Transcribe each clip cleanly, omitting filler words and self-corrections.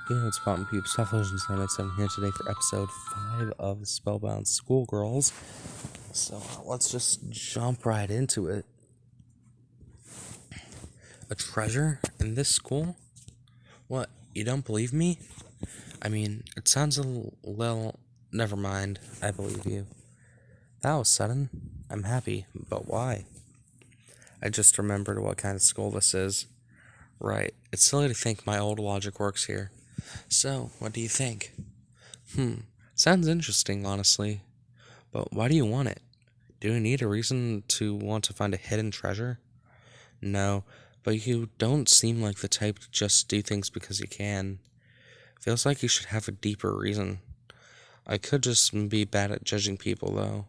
Yeah, it's Fountain Peeps, Television 787 here today for episode 5 of Spellbound Schoolgirls. So let's just jump right into it. A treasure in this school? What, you don't believe me? I mean, it sounds a little... Never mind, I believe you. That was sudden. I'm happy, but why? I just remembered what kind of school this is. Right, it's silly to think my old logic works here. So, what do you think? Sounds interesting, honestly. But why do you want it? Do you need a reason to want to find a hidden treasure? No, but you don't seem like the type to just do things because you can. Feels like you should have a deeper reason. I could just be bad at judging people, though.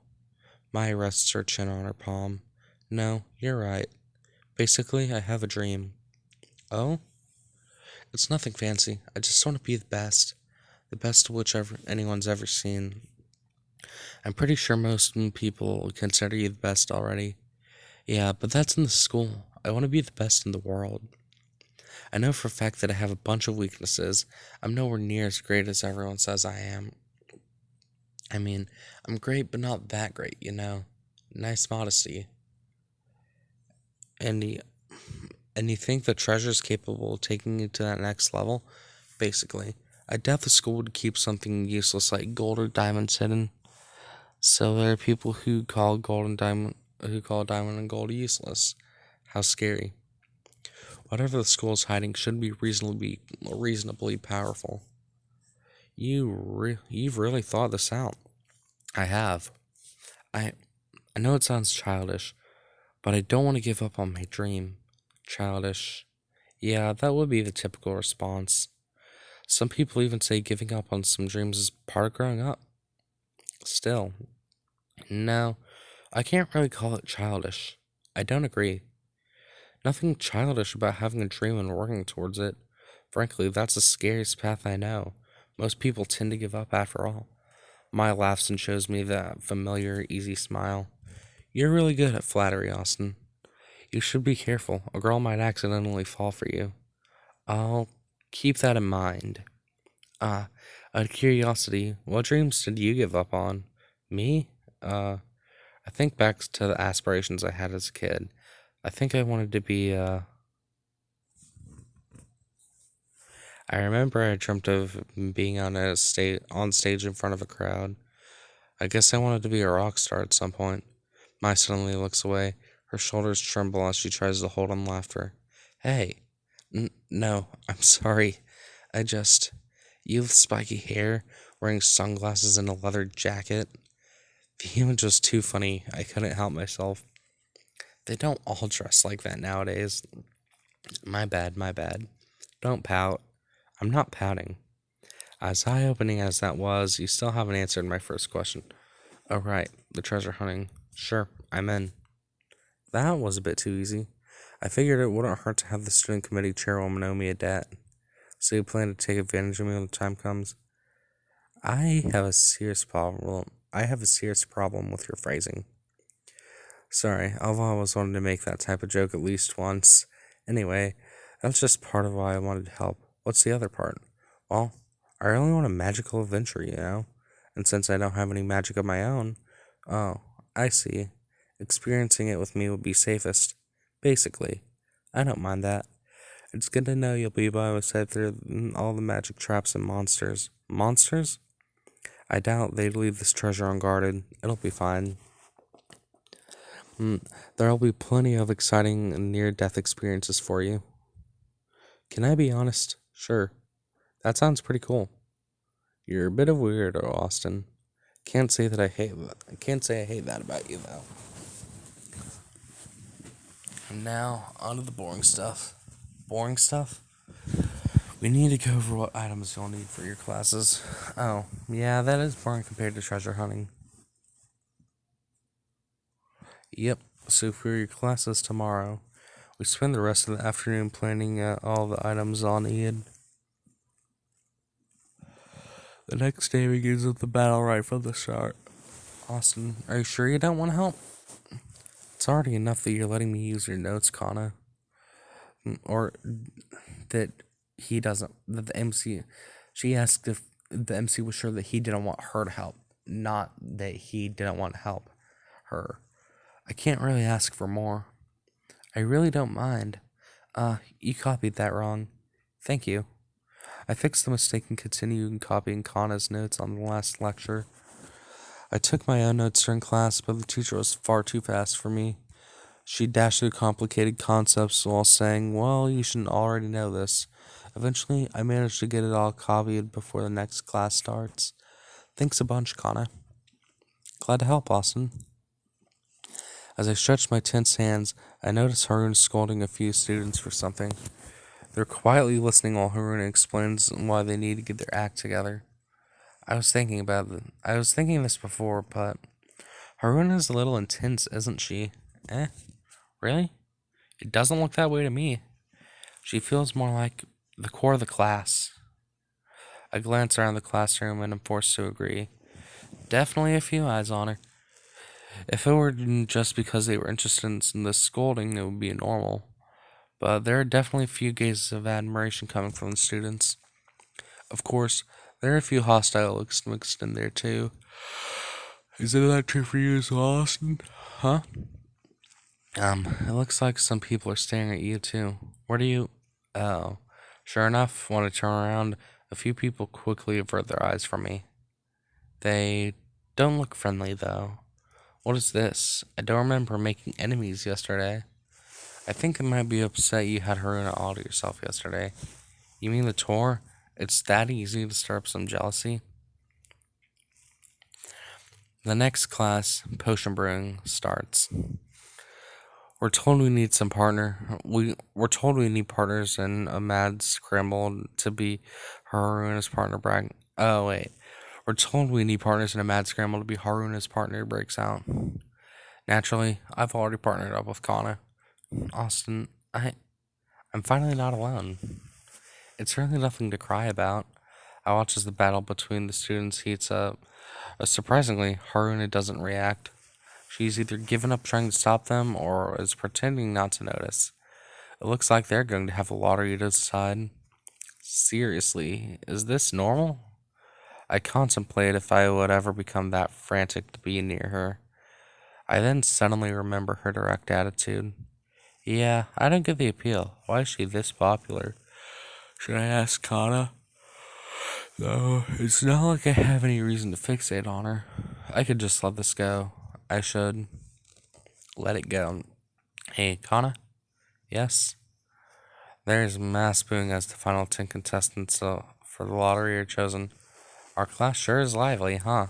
Maya rests her chin on her palm. No, you're right. Basically, I have a dream. Oh? It's nothing fancy. I just want to be the best. The best of whichever anyone's ever seen. I'm pretty sure most people consider you the best already. Yeah, but that's in the school. I want to be the best in the world. I know for a fact that I have a bunch of weaknesses. I'm nowhere near as great as everyone says I am. I mean, I'm great, but not that great, you know? Nice modesty. And you, and you think the treasure's capable of taking you to that next level? Basically. I doubt the school would keep something useless like gold or diamonds hidden. So there are people who call diamond and gold useless. How scary. Whatever the school is hiding should be reasonably powerful. You've really thought this out. I have. I I know it sounds childish, but I don't want to give up on my dream. Childish. Yeah, that would be the typical response. Some people even say giving up on some dreams is part of growing up. Still, no, I can't really call it childish. I don't agree. Nothing childish about having a dream and working towards it. Frankly, that's the scariest path I know. Most people tend to give up after all. Maya laughs and shows me that familiar, easy smile. You're really good at flattery, Austin. You should be careful. A girl might accidentally fall for you. I'll keep that in mind. Ah, out of curiosity, what dreams did you give up on? Me? I think back to the aspirations I had as a kid. I think I wanted to be, I remember I dreamt of being on stage in front of a crowd. I guess I wanted to be a rock star at some point. Mai suddenly looks away. Her shoulders tremble as she tries to hold in laughter. Hey, no, I'm sorry. I just, you with spiky hair, wearing sunglasses and a leather jacket. The image was too funny. I couldn't help myself. They don't all dress like that nowadays. My bad, my bad. Don't pout. I'm not pouting. As eye-opening as that was, you still haven't answered my first question. Oh, right, the treasure hunting. Sure, I'm in. That was a bit too easy. I figured it wouldn't hurt to have the student committee chairwoman owe me a debt. So you plan to take advantage of me when the time comes? I have a serious problem. I have a serious problem with your phrasing. Sorry, I've always wanted to make that type of joke at least once. Anyway, that's just part of why I wanted to help. What's the other part? Well, I really want a magical adventure, you know? And since I don't have any magic of my own, oh, I see. Experiencing it with me would be safest. Basically. I don't mind that. It's good to know you'll be by my side through all the magic traps and monsters. Monsters? I doubt they'd leave this treasure unguarded. It'll be fine. There'll be plenty of exciting and near-death experiences for you. Can I be honest? Sure. That sounds pretty cool. You're a bit of a weirdo, Austin. Can't say I hate that about you, though. And now, on to the boring stuff. Boring stuff? We need to go over what items you'll need for your classes. Oh, yeah, that is boring compared to treasure hunting. Yep, so for your classes tomorrow, we spend the rest of the afternoon planning all the items I'll need. The next day begins with the battle right from the start. Austin, are you sure you don't want to help? It's already enough that you're letting me use your notes, Kana. Or that he doesn't, that the MC, she asked if the MC was sure that he didn't want her to help, not that he didn't want to help her. I can't really ask for more. I really don't mind. You copied that wrong. Thank you. I fixed the mistake and continued copying Kana's notes on the last lecture. I took my own notes during class, but the teacher was far too fast for me. She dashed through complicated concepts while saying, well, you should already know this. Eventually, I managed to get it all copied before the next class starts. Thanks a bunch, Kana. Glad to help, Austin. As I stretched my tense hands, I noticed Haruna scolding a few students for something. They're quietly listening while Haruna explains why they need to get their act together. I was thinking this before, but Haruna's a little intense, isn't she? Really? It doesn't look that way to me. She feels more like the core of the class. I glance around the classroom and am forced to agree. Definitely a few eyes on her. If it were just because they were interested in this scolding, it would be normal. But there are definitely a few gazes of admiration coming from the students. Of course, there are a few hostile looks mixed in there too. Isn't that true for you as well, Austin? Huh? It looks like some people are staring at you too. Where do you... Oh. Sure enough, when I turn around, a few people quickly avert their eyes from me. They don't look friendly, though. What is this? I don't remember making enemies yesterday. I think it might be upset you had Haruna all to yourself yesterday. You mean the tour? It's that easy to stir up some jealousy? The next class, potion brewing, starts. We're told we need we're told we need partners in a mad scramble to be Haruna's partner brag. Oh wait. We're told we need partners in a mad scramble to be Haruna's partner breaks out. Naturally, I've already partnered up with Kana. Austin, I'm finally not alone. It's really nothing to cry about. I watch as the battle between the students heats up. Surprisingly, Haruna doesn't react. She's either given up trying to stop them or is pretending not to notice. It looks like they're going to have a lottery to decide. Seriously, is this normal? I contemplate if I would ever become that frantic to be near her. I then suddenly remember her direct attitude. Yeah, I don't get the appeal. Why is she this popular? Should I ask Kana? No, it's not like I have any reason to fixate on her. I could just let this go. I should let it go. Hey, Kana? Yes? There's mass booing as the final 10 contestants for the lottery are chosen. Our class sure is lively, huh?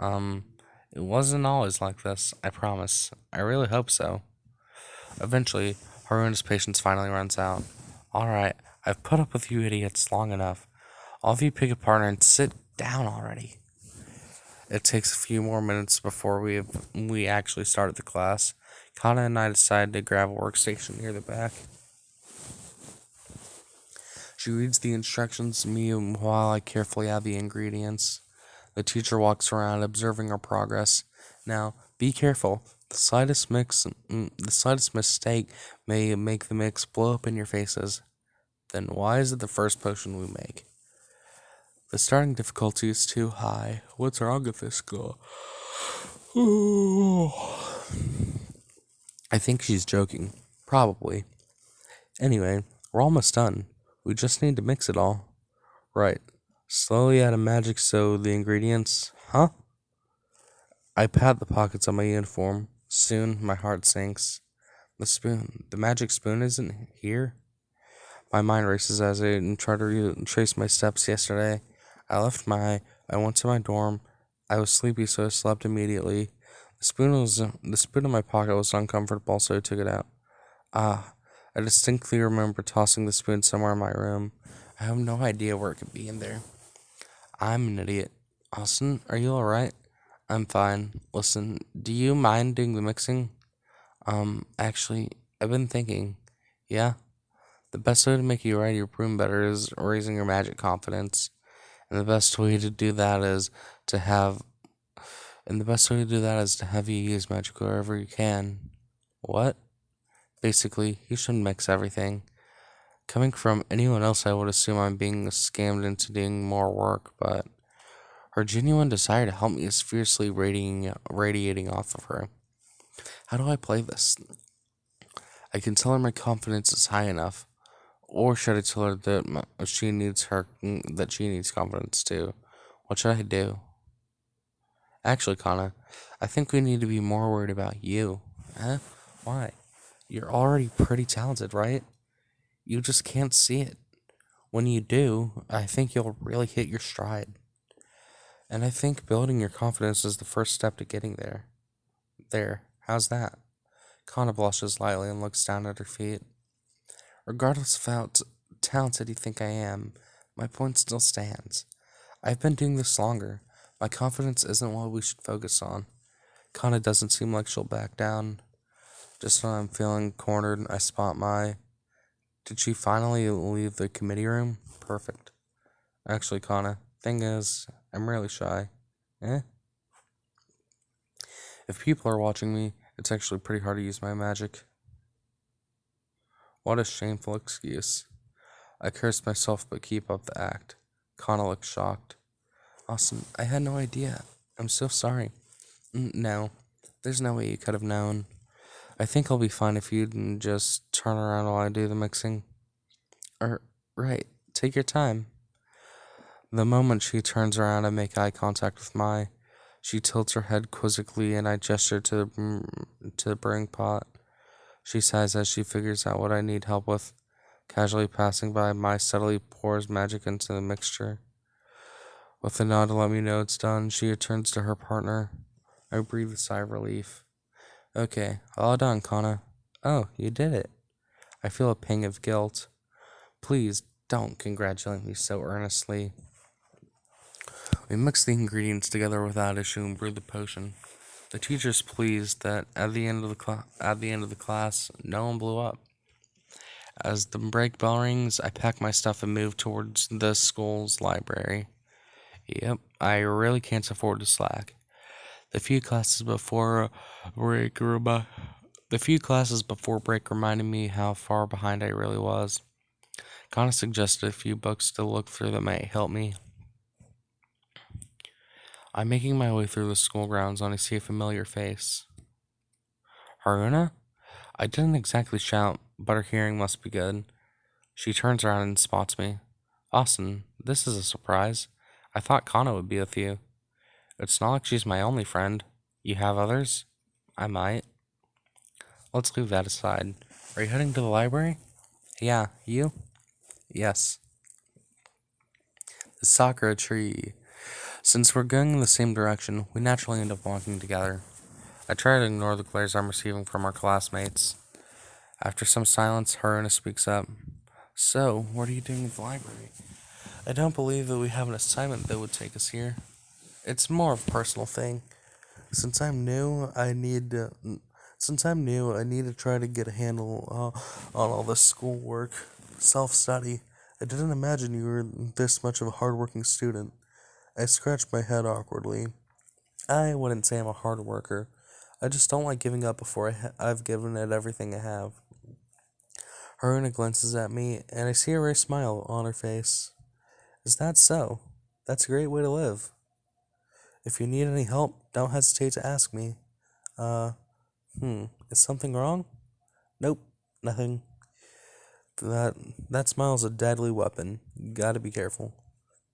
It wasn't always like this, I promise. I really hope so. Eventually, Haruna's patience finally runs out. Alright, I've put up with you idiots long enough. All of you pick a partner and sit down already. It takes a few more minutes before we actually started the class. Kana and I decided to grab a workstation near the back. She reads the instructions to me while I carefully add the ingredients. The teacher walks around observing our progress. Now, be careful. The slightest mistake may make the mix blow up in your faces. Then why is it the first potion we make? The starting difficulty is too high. What's wrong with this girl? I think she's joking. Probably. Anyway, we're almost done. We just need to mix it all. Right. Slowly add a magic so the ingredients... Huh? I pat the pockets of my uniform. Soon, my heart sinks. The magic spoon isn't here? My mind races as I try to retrace my steps yesterday. I went to my dorm. I was sleepy, so I slept immediately. The spoon in my pocket was uncomfortable, so I took it out. I distinctly remember tossing the spoon somewhere in my room. I have no idea where it could be in there. I'm an idiot. Austin, are you alright? I'm fine. Listen, do you mind doing the mixing? Actually, I've been thinking. Yeah? The best way to make you write your room better is raising your magic confidence. And the best way to do that is to have you use magic wherever you can. What? Basically, you shouldn't mix everything. Coming from anyone else, I would assume I'm being scammed into doing more work, but her genuine desire to help me is fiercely radiating off of her. How do I play this? I can tell her my confidence is high enough, or should I tell her that she needs confidence too? What should I do? Actually, Kana, I think we need to be more worried about you. Huh? Why? You're already pretty talented, right? You just can't see it. When you do, I think you'll really hit your stride. And I think building your confidence is the first step to getting there. There, how's that? Kana blushes lightly and looks down at her feet. Regardless of how talented you think I am, my point still stands. I've been doing this longer. My confidence isn't what we should focus on. Kana doesn't seem like she'll back down. Just when I'm feeling cornered, I spot my. Did she finally leave the committee room? Perfect. Actually, Kana, thing is, I'm really shy. Eh? If people are watching me, it's actually pretty hard to use my magic. What a shameful excuse. I curse myself but keep up the act. Kana looks shocked. Austin, I had no idea. I'm so sorry. No, there's no way you could have known. I think I'll be fine if you'd just turn around while I do the mixing. Right, take your time. The moment she turns around, I make eye contact with Mai. She tilts her head quizzically, and I gesture to the brewing pot. She sighs as she figures out what I need help with. Casually passing by, Mai steadily pours magic into the mixture. With a nod to let me know it's done, she returns to her partner. I breathe a sigh of relief. Okay, all done, Kana. Oh, you did it. I feel a pang of guilt. Please don't congratulate me so earnestly. We mix the ingredients together without issue and brew the potion. The teacher's pleased that at the end of the class, no one blew up. As the break bell rings, I pack my stuff and move towards the school's library. Yep, I really can't afford to slack. The few classes before break remi- the few classes before break reminded me how far behind I really was. Kana suggested a few books to look through that might help me. I'm making my way through the school grounds when I see a familiar face. Haruna? I didn't exactly shout, but her hearing must be good. She turns around and spots me. Austin, this is a surprise. I thought Kana would be with you. It's not like she's my only friend. You have others? I might. Let's leave that aside. Are you heading to the library? Yeah, you? Yes. The Sakura tree. Since we're going in the same direction, we naturally end up walking together. I try to ignore the glares I'm receiving from our classmates. After some silence, Haruna speaks up. So, what are you doing in the library? I don't believe that we have an assignment that would take us here. It's more of a personal thing. Since I'm new, I need to. I need to try to get a handle on all this schoolwork, self-study. I didn't imagine you were this much of a hardworking student. I scratched my head awkwardly. I wouldn't say I'm a hard worker. I just don't like giving up before I've given it everything I have. Haruna glances at me, and I see a rare smile on her face. Is that so? That's a great way to live. If you need any help, don't hesitate to ask me. Uh, is something wrong? Nope, nothing. That that smile's a deadly weapon. You gotta be careful.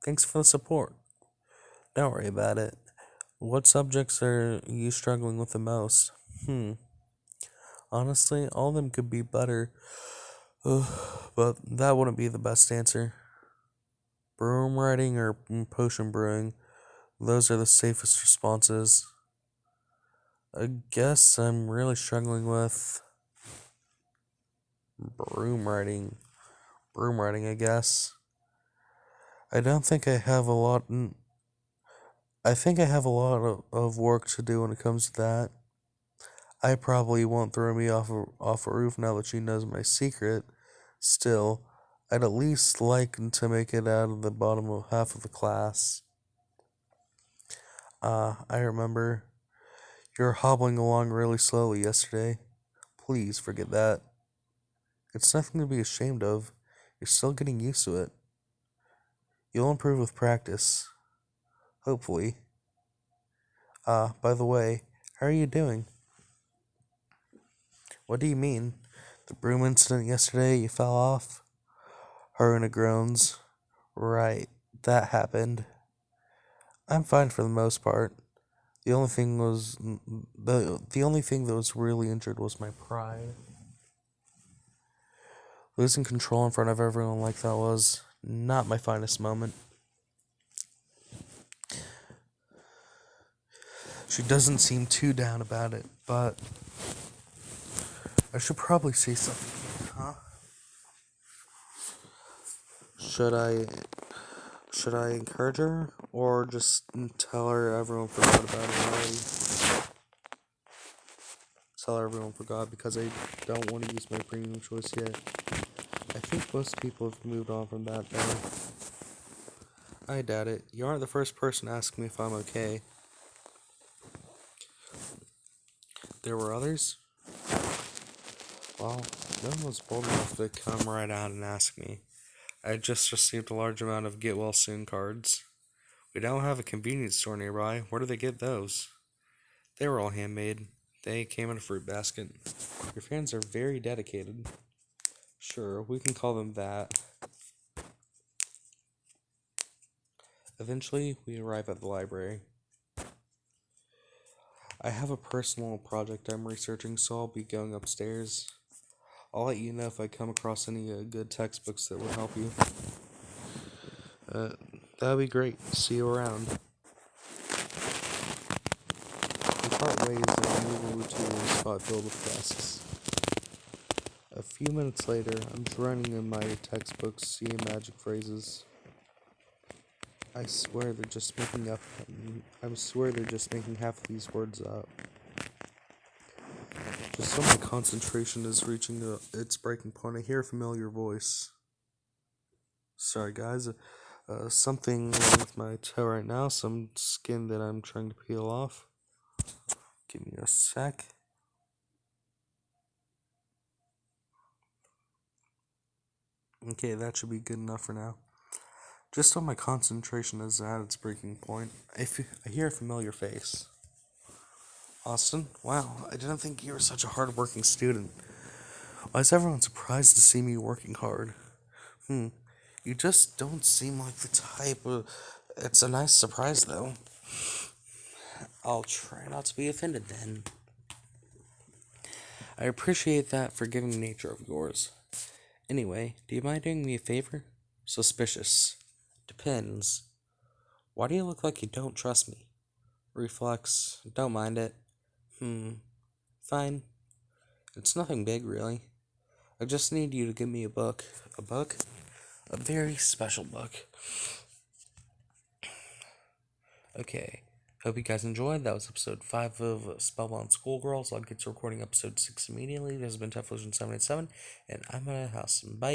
Thanks for the support. Don't worry about it. What subjects are you struggling with the most? Honestly, all of them could be better, Ugh, but that wouldn't be the best answer. Broom writing or potion brewing, those are the safest responses. I guess I'm really struggling with broom writing. Broom writing, I guess. I don't think I have a lot. I think I have a lot of work to do when it comes to that. I probably won't throw me off a roof now that she knows my secret. Still, I'd at least like to make it out of the bottom of half of the class. I remember you were hobbling along really slowly yesterday. Please forget that. It's nothing to be ashamed of. You're still getting used to it. You'll improve with practice. Hopefully. By the way, how are you doing? What do you mean? The broom incident yesterday, you fell off? Haruna groans. Right, that happened. I'm fine for the most part. The only thing that was really injured was my pride. Losing control in front of everyone like that was not my finest moment. She doesn't seem too down about it, but I should probably say something, huh? Should I should I encourage her or just tell her everyone forgot about it already? Tell her everyone forgot because I don't want to use my premium choice yet. I think most people have moved on from that though. I doubt it. You aren't the first person to ask me if I'm okay. There were others? Well, no one was bold enough to come right out and ask me. I had just received a large amount of get well soon cards. We don't have a convenience store nearby. Where do they get those? They were all handmade. They came in a fruit basket. Your fans are very dedicated. Sure, we can call them that. Eventually, we arrive at the library. I have a personal project I'm researching, so I'll be going upstairs. I'll let you know if I come across any good textbooks that would help you. That'd be great. See you around. We part ways and I move over to a spot filled with desks. A few minutes later, I'm drowning in my textbooks, seeing magic phrases. I swear they're just making half of these words up. Just so my concentration is reaching its breaking point, I hear a familiar voice. Sorry, guys. Something wrong with my toe right now. Some skin that I'm trying to peel off. Give me a sec. Okay, that should be good enough for now. Just so my concentration is at its breaking point, I hear a familiar face. Austin? Wow, I didn't think you were such a hard-working student. Why is everyone surprised to see me working hard? You just don't seem like the type of... It's a nice surprise, though. I'll try not to be offended, then. I appreciate that forgiving nature of yours. Anyway, do you mind doing me a favor? Suspicious. Depends. Why do you look like you don't trust me? Reflex. Don't mind it. Fine. It's nothing big, really. I just need you to give me a book. A book? A very special book. Okay. Hope you guys enjoyed. That was episode 5 of Spellbound Schoolgirls. I'll get to recording episode 6 immediately. This has been Teflusion787, and I'm out of the house. Bye.